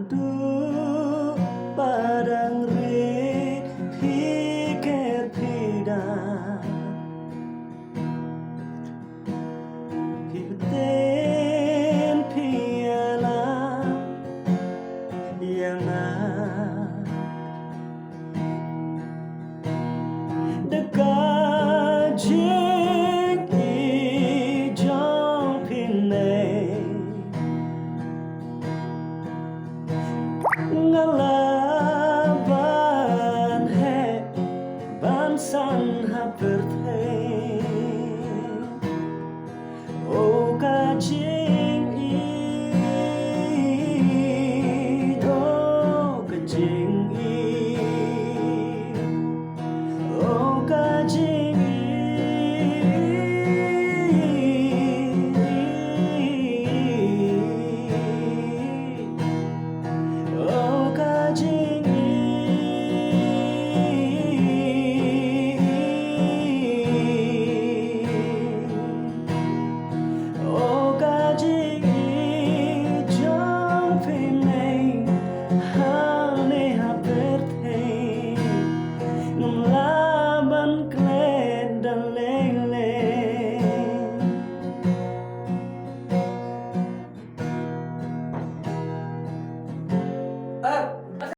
mandu padang rit pikir pidang Ikutin piala yang dekat jing ijong pinay ngalaban he bansan hapertay o kaji